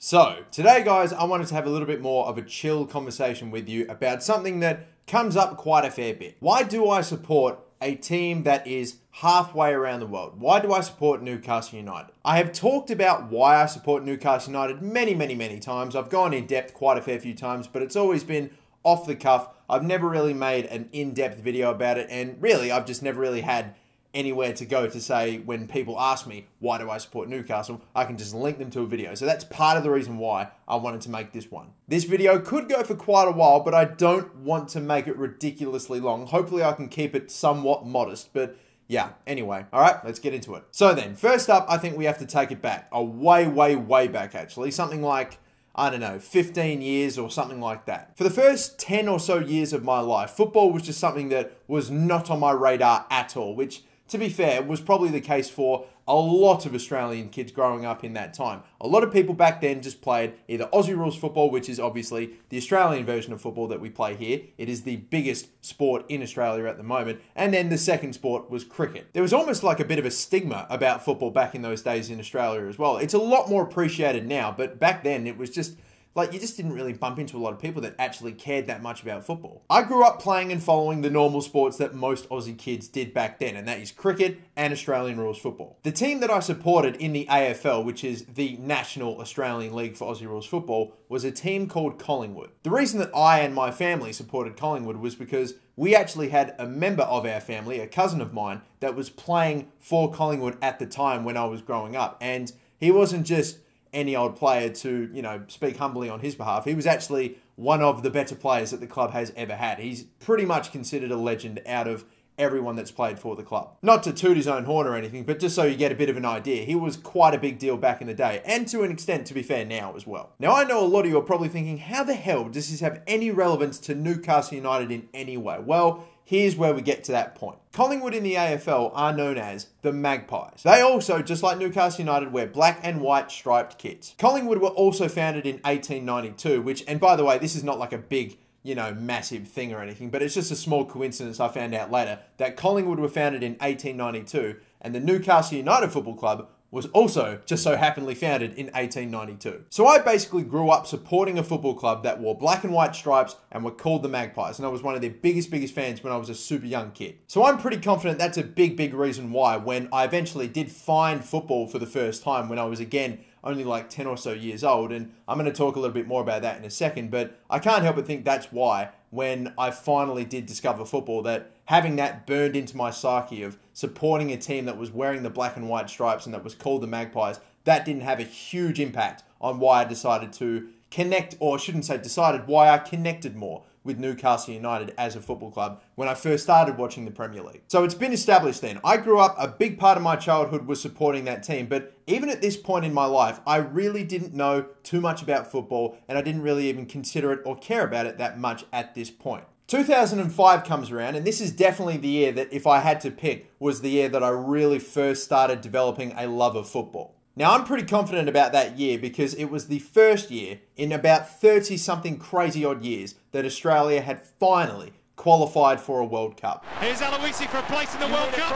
So, today guys, I wanted to have a little bit more of a chill conversation with you about something that comes up quite a fair bit. Why do I support a team that is halfway around the world? Why do I support Newcastle United? I have talked about why I support Newcastle United many times. I've gone in depth quite a fair few times, but it's always been off the cuff. I've never really made an in-depth video about it, and really, I've just never really had anywhere to go to say when people ask me, why do I support Newcastle? I can just link them to a video. So that's part of the reason why I wanted to make this one. This video could go for quite a while, but I don't want to make it ridiculously long. Hopefully I can keep it somewhat modest, but yeah, anyway, all right, let's get into it. So then, first up, I think we have to take it back, a way back actually, something like, I don't know, 15 years or something like that. For the first 10 or so years of my life, football was just something that was not on my radar at all, which, to be fair, was probably the case for a lot of Australian kids growing up in that time. A lot of people back then just played either Aussie rules football, which is obviously the Australian version of football that we play here. It is the biggest sport in Australia at the moment. And then the second sport was cricket. There was almost like a bit of a stigma about football back in those days in Australia as well. It's a lot more appreciated now, but back then it was just like, you just didn't really bump into a lot of people that actually cared that much about football. I grew up playing and following the normal sports that most Aussie kids did back then, and that is cricket and Australian rules football. The team that I supported in the AFL, which is the National Australian League for Aussie rules football, was a team called Collingwood. The reason that I and my family supported Collingwood was because we actually had a member of our family, a cousin of mine, that was playing for Collingwood at the time when I was growing up. And he wasn't just any old player to, you know, speak humbly on his behalf. He was actually one of the better players that the club has ever had. He's pretty much considered a legend out of everyone that's played for the club. Not to toot his own horn or anything, but just so you get a bit of an idea, he was quite a big deal back in the day, and to an extent, to be fair, now as well. Now, I know a lot of you are probably thinking, how the hell does this have any relevance to Newcastle United in any way? Well, here's where we get to that point. Collingwood in the AFL are known as the Magpies. They also, just like Newcastle United, wear black and white striped kits. Collingwood were also founded in 1892, which, and by the way, this is not like a big, you know, massive thing or anything, but it's just a small coincidence I found out later that Collingwood were founded in 1892 and the Newcastle United Football Club was also just so happenly founded in 1892. So I basically grew up supporting a football club that wore black and white stripes and were called the Magpies, and I was one of their biggest fans when I was a super young kid. So I'm pretty confident that's a big reason why, when I eventually did find football for the first time when I was, again, only like 10 or so years old, and I'm going to talk a little bit more about that in a second, but I can't help but think that's why, when I finally did discover football, that having that burned into my psyche of supporting a team that was wearing the black and white stripes and that was called the Magpies, that didn't have a huge impact on why I decided to connect, or I shouldn't say decided, why I connected more with Newcastle United as a football club when I first started watching the Premier League. So it's been established then. I grew up, a big part of my childhood was supporting that team, but even at this point in my life, I really didn't know too much about football, and I didn't really even consider it or care about it that much at this point. 2005 comes around, and this is definitely the year that, if I had to pick, was the year that I really first started developing a love of football. Now, I'm pretty confident about that year because it was the first year in about 30-something crazy odd years that Australia had finally qualified for a World Cup. Here's Aloisi for a place in the World Cup.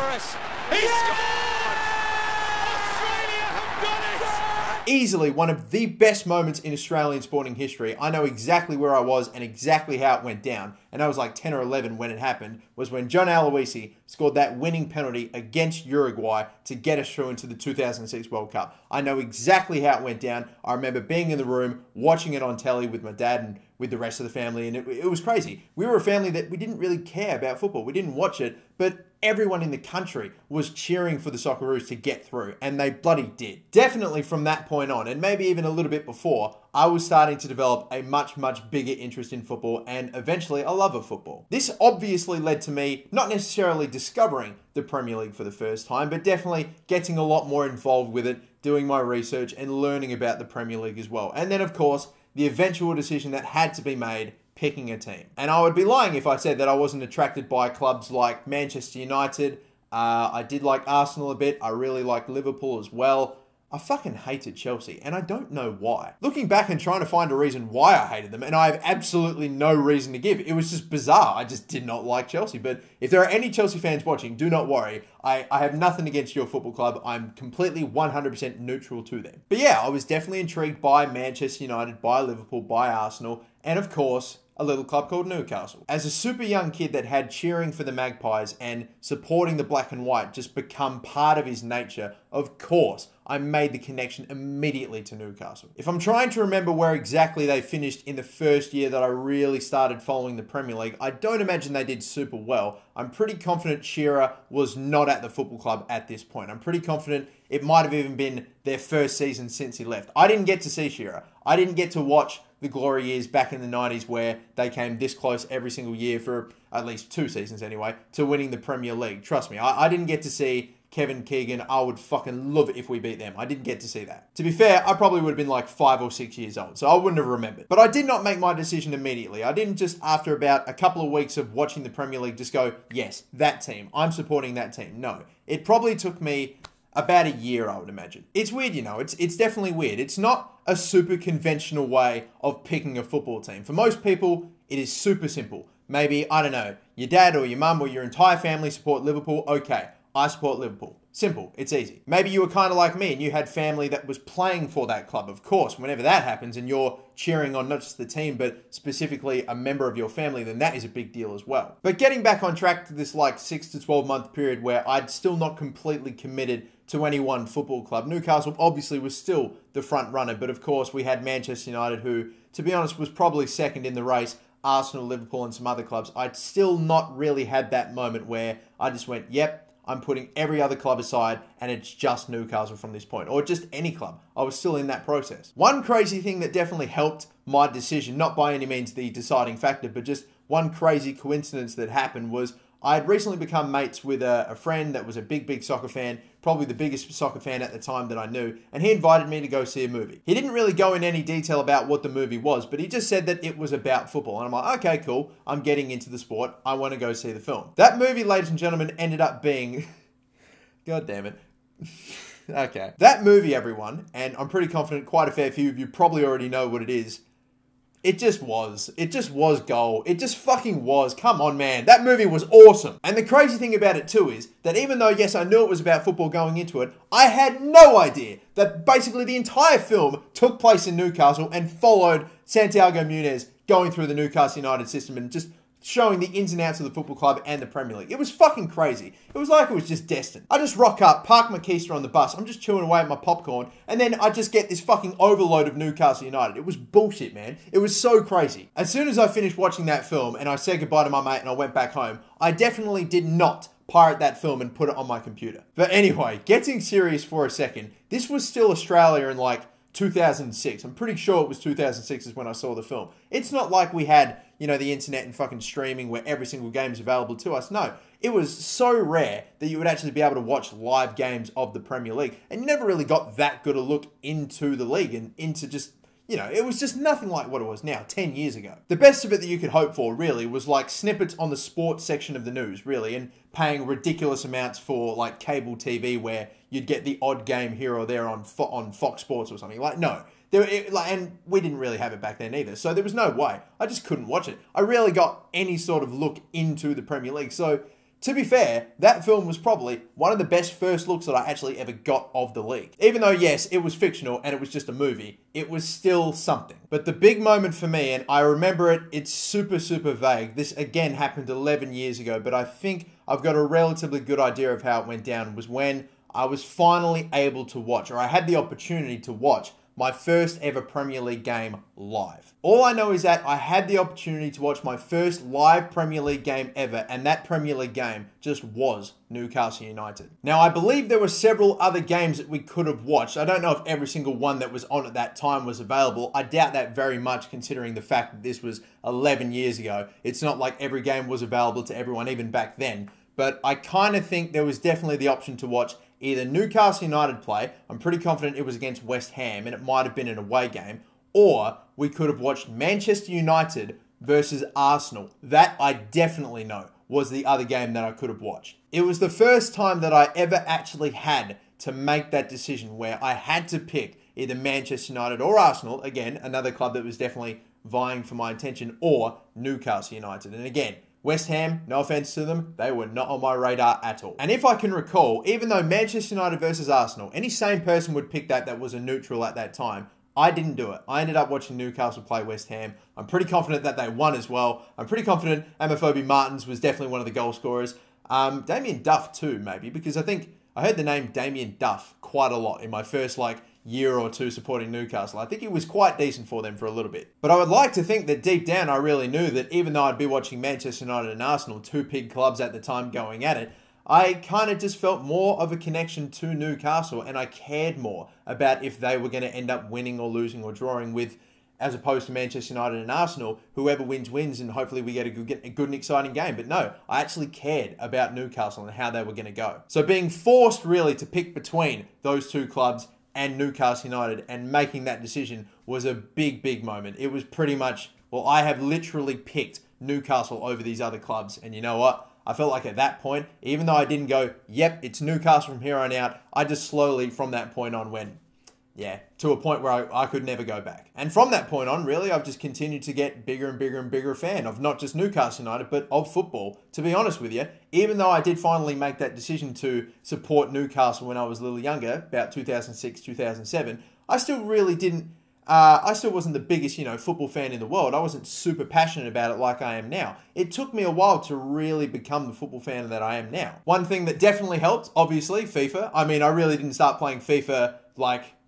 He scored! Australia have got it! Easily one of the best moments in Australian sporting history. I know exactly where I was and exactly how it went down, and I was like 10 or 11 when it happened, was when John Aloisi scored that winning penalty against Uruguay to get us through into the 2006 World Cup. I know exactly how it went down. I remember being in the room, watching it on telly with my dad and with the rest of the family, and it was crazy. We were a family that we didn't really care about football. We didn't watch it, but everyone in the country was cheering for the Socceroos to get through, and they bloody did. Definitely from that point on, and maybe even a little bit before, I was starting to develop a much bigger interest in football and eventually a love of football. This obviously led to me not necessarily discovering the Premier League for the first time, but definitely getting a lot more involved with it, doing my research and learning about the Premier League as well. And then, of course, the eventual decision that had to be made, picking a team. And I would be lying if I said that I wasn't attracted by clubs like Manchester United. I did like Arsenal a bit. I really like Liverpool as well. I fucking hated Chelsea, and I don't know why. Looking back and trying to find a reason why I hated them, and I have absolutely no reason to give. It was just bizarre. I just did not like Chelsea. But if there are any Chelsea fans watching, do not worry. I have nothing against your football club. I'm completely 100% neutral to them. But yeah, I was definitely intrigued by Manchester United, by Liverpool, by Arsenal, and of course, a little club called Newcastle. As a super young kid that had cheering for the Magpies and supporting the black and white just become part of his nature, of course, I made the connection immediately to Newcastle. If I'm trying to remember where exactly they finished in the first year that I really started following the Premier League, I don't imagine they did super well. I'm pretty confident Shearer was not at the football club at this point. I'm pretty confident it might have even been their first season since he left. I didn't get to see Shearer. I didn't get to watch the glory years back in the 90s where they came this close every single year for at least 2 seasons anyway to winning the Premier League. Trust me, I didn't get to see Kevin Keegan. I would fucking love it if we beat them. I didn't get to see that. To be fair, I probably would have been like 5 or 6 years old, so I wouldn't have remembered. But I did not make my decision immediately. I didn't just after about a couple of weeks of watching the Premier League just go, yes, that team. I'm supporting that team. No. It probably took me about a year, I would imagine. It's weird, you know. It's definitely weird. It's not a super conventional way of picking a football team. For most people, it is super simple. Maybe, I don't know, your dad or your mum or your entire family support Liverpool. Okay, I support Liverpool. Simple. It's easy. Maybe you were kind of like me and you had family that was playing for that club. Of course, whenever that happens and you're cheering on not just the team, but specifically a member of your family, then that is a big deal as well. But getting back on track to this like 6 to 12 month period where I'd still not completely committed to any one football club. Newcastle obviously was still the front runner, but of course we had Manchester United who, to be honest, was probably second in the race. Arsenal, Liverpool and some other clubs. I'd still not really had that moment where I just went, yep, I'm putting every other club aside and it's just Newcastle from this point, or just any club. I was still in that process. One crazy thing that definitely helped my decision, not by any means the deciding factor, but just one crazy coincidence that happened was I had recently become mates with a friend that was a big soccer fan, probably the biggest soccer fan at the time that I knew, and he invited me to go see a movie. He didn't really go in any detail about what the movie was, but he just said that it was about football. And I'm like, okay, cool. I'm getting into the sport. I want to go see the film. That movie, ladies and gentlemen, ended up being... God damn it. Okay. That movie, everyone, and I'm pretty confident quite a fair few of you probably already know what it is. It just was. It just was gold. It just fucking was. Come on, man. That movie was awesome. And the crazy thing about it too is that even though, yes, I knew it was about football going into it, I had no idea that basically the entire film took place in Newcastle and followed Santiago Munez going through the Newcastle United system and just showing the ins and outs of the football club and the Premier League. It was fucking crazy. It was like it was just destined. I just rock up, park my keister on the bus, I'm just chewing away at my popcorn, and then I just get this fucking overload of Newcastle United. It was bullshit, man. It was so crazy. As soon as I finished watching that film and I said goodbye to my mate and I went back home, I definitely did not pirate that film and put it on my computer. But anyway, getting serious for a second, this was still Australia in like 2006. I'm pretty sure it was 2006 is when I saw the film. It's not like we had, you know, the internet and fucking streaming where every single game is available to us. No, it was so rare that you would actually be able to watch live games of the Premier League. And you never really got that good a look into the league and into just, you know, it was just nothing like what it was now, 10 years ago. The best of it that you could hope for, really, was like snippets on the sports section of the news, really, and paying ridiculous amounts for like cable TV where you'd get the odd game here or there on Fox Sports or something. Like, no. And we didn't really have it back then either, so there was no way. I just couldn't watch it. I rarely got any sort of look into the Premier League, so to be fair, that film was probably one of the best first looks that I actually ever got of the league. Even though, yes, it was fictional and it was just a movie, it was still something. But the big moment for me, and I remember it, it's super vague. This, again, happened 11 years ago, but I think I've got a relatively good idea of how it went down, was when I was finally able to watch, or I had the opportunity to watch, my first ever Premier League game live. All I know is that I had the opportunity to watch my first live Premier League game ever, and that Premier League game just was Newcastle United. Now, I believe there were several other games that we could have watched. I don't know if every single one that was on at that time was available. I doubt that very much, considering the fact that this was 11 years ago. It's not like every game was available to everyone, even back then. But I kind of think there was definitely the option to watch either Newcastle United play, I'm pretty confident it was against West Ham and it might have been an away game, or we could have watched Manchester United versus Arsenal. That I definitely know was the other game that I could have watched. It was the first time that I ever actually had to make that decision where I had to pick either Manchester United or Arsenal, again, another club that was definitely vying for my attention, or Newcastle United. And again, West Ham, no offense to them, they were not on my radar at all. And if I can recall, even though Manchester United versus Arsenal, any sane person would pick that was a neutral at that time, I didn't do it. I ended up watching Newcastle play West Ham. I'm pretty confident that they won as well. I'm pretty confident Amofobi Martins was definitely one of the goal scorers. Damien Duff too, maybe, because I think I heard the name Damien Duff quite a lot in my first year or two supporting Newcastle. I think he was quite decent for them for a little bit. But I would like to think that deep down I really knew that even though I'd be watching Manchester United and Arsenal, two big clubs at the time going at it, I kind of just felt more of a connection to Newcastle, and I cared more about if they were going to end up winning or losing or drawing with, as opposed to Manchester United and Arsenal, whoever wins, wins, and hopefully we get a good and exciting game. But no, I actually cared about Newcastle and how they were going to go. So being forced really to pick between those two clubs and Newcastle United and making that decision was a big, big moment. It was pretty much, well, I have literally picked Newcastle over these other clubs. And you know what? I felt like at that point, even though I didn't go, yep, it's Newcastle from here on out, I just slowly from that point on went, yeah, to a point where I could never go back. And from that point on, really, I've just continued to get bigger and bigger and bigger fan of not just Newcastle United, but of football. To be honest with you, even though I did finally make that decision to support Newcastle when I was a little younger, about 2006, 2007, I still really didn't, I still wasn't the biggest, football fan in the world. I wasn't super passionate about it like I am now. It took me a while to really become the football fan that I am now. One thing that definitely helped, obviously, FIFA. I mean, I really didn't start playing FIFA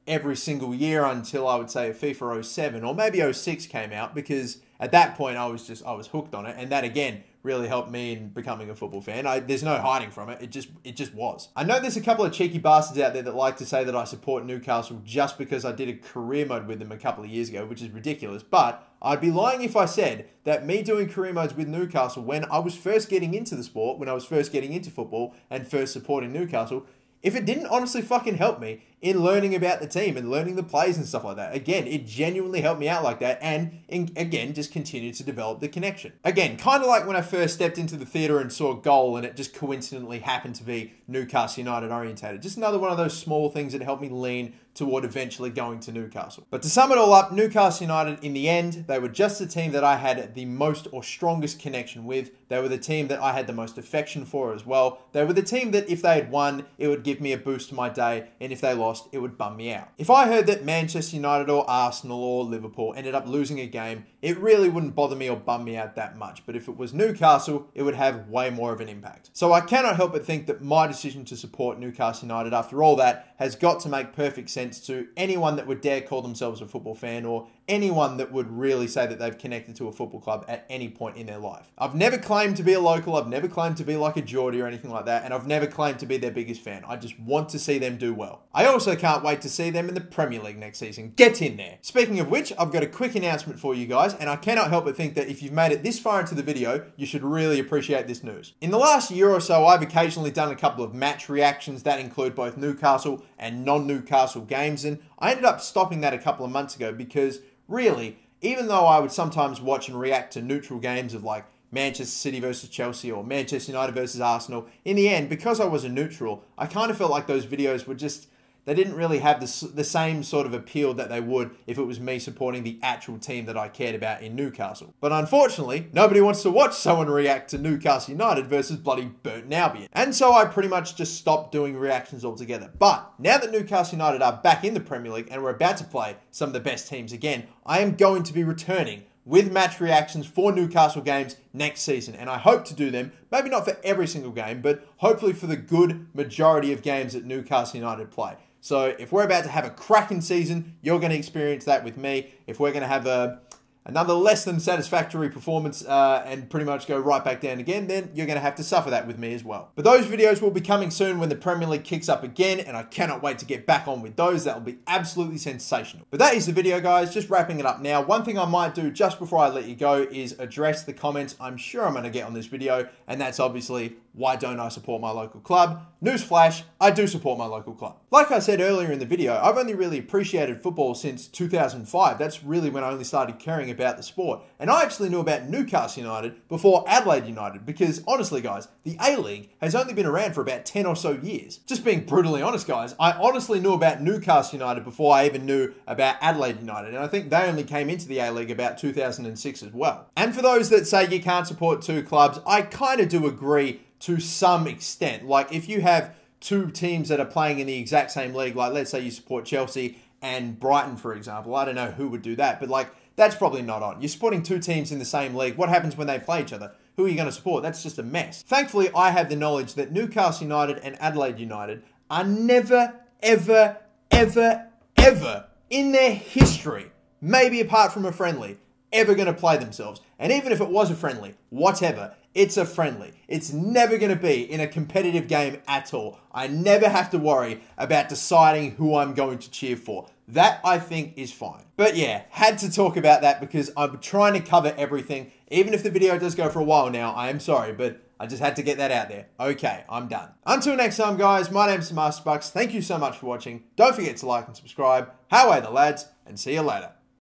every single year until I would say FIFA 07 or maybe 06 came out, because at that point I was hooked on it, and that again really helped me in becoming a football fan. There's no hiding from it. It just was. I know there's a couple of cheeky bastards out there that like to say that I support Newcastle just because I did a career mode with them a couple of years ago, which is ridiculous, but I'd be lying if I said that me doing career modes with Newcastle when I was first getting into the sport, when I was first getting into football and first supporting Newcastle, if it didn't honestly fucking help me in learning about the team and learning the plays and stuff like that. Again, it genuinely helped me out like that, and again, just continued to develop the connection. Again, kind of like when I first stepped into the theatre and saw a goal and it just coincidentally happened to be Newcastle United orientated. Just another one of those small things that helped me lean toward eventually going to Newcastle. But to sum it all up, Newcastle United, in the end, they were just the team that I had the most or strongest connection with. They were the team that I had the most affection for as well. They were the team that if they had won, it would give me a boost to my day, and if they lost, it would bum me out. If I heard that Manchester United or Arsenal or Liverpool ended up losing a game, it really wouldn't bother me or bum me out that much. But if it was Newcastle, it would have way more of an impact. So I cannot help but think that my decision to support Newcastle United after all that has got to make perfect sense to anyone that would dare call themselves a football fan, or anyone that would really say that they've connected to a football club at any point in their life. I've never claimed to be a local, I've never claimed to be like a Geordie or anything like that, and I've never claimed to be their biggest fan. I just want to see them do well. I also can't wait to see them in the Premier League next season. Get in there! Speaking of which, I've got a quick announcement for you guys, and I cannot help but think that if you've made it this far into the video, you should really appreciate this news. In the last year or so, I've occasionally done a couple of match reactions that include both Newcastle and non-Newcastle games, and I ended up stopping that a couple of months ago because, really, even though I would sometimes watch and react to neutral games of Manchester City versus Chelsea or Manchester United versus Arsenal, in the end, because I was a neutral, I kind of felt like those videos were just, they didn't really have the same sort of appeal that they would if it was me supporting the actual team that I cared about in Newcastle. But unfortunately, nobody wants to watch someone react to Newcastle United versus bloody Burton Albion. And so I pretty much just stopped doing reactions altogether. But now that Newcastle United are back in the Premier League and we're about to play some of the best teams again, I am going to be returning with match reactions for Newcastle games next season. And I hope to do them, maybe not for every single game, but hopefully for the good majority of games that Newcastle United play. So if we're about to have a cracking season, you're going to experience that with me. If we're going to have another less than satisfactory performance and pretty much go right back down again, then you're going to have to suffer that with me as well. But those videos will be coming soon when the Premier League kicks up again, and I cannot wait to get back on with those. That will be absolutely sensational. But that is the video, guys. Just wrapping it up now. One thing I might do just before I let you go is address the comments I'm sure I'm going to get on this video, and that's obviously, Why don't I support my local club? Newsflash, I do support my local club. Like I said earlier in the video, I've only really appreciated football since 2005. That's really when I only started caring about the sport. And I actually knew about Newcastle United before Adelaide United because honestly guys, the A-League has only been around for about 10 or so years. Just being brutally honest guys, I honestly knew about Newcastle United before I even knew about Adelaide United. And I think they only came into the A-League about 2006 as well. And for those that say you can't support two clubs, I kind of do agree to some extent. Like if you have two teams that are playing in the exact same league, like let's say you support Chelsea and Brighton, for example. I don't know who would do that, but like that's probably not on. You're supporting two teams in the same league. What happens when they play each other? Who are you going to support? That's just a mess. Thankfully, I have the knowledge that Newcastle United and Adelaide United are never, ever, ever, ever in their history, maybe apart from a friendly, ever going to play themselves. And even if it was a friendly, whatever, it's a friendly. It's never going to be in a competitive game at all. I never have to worry about deciding who I'm going to cheer for. That, I think, is fine. But yeah, had to talk about that because I'm trying to cover everything. Even if the video does go for a while now, I am sorry, but I just had to get that out there. Okay, I'm done. Until next time, guys, my name's MasterBucks. Thank you so much for watching. Don't forget to like and subscribe. How are the lads? And see you later.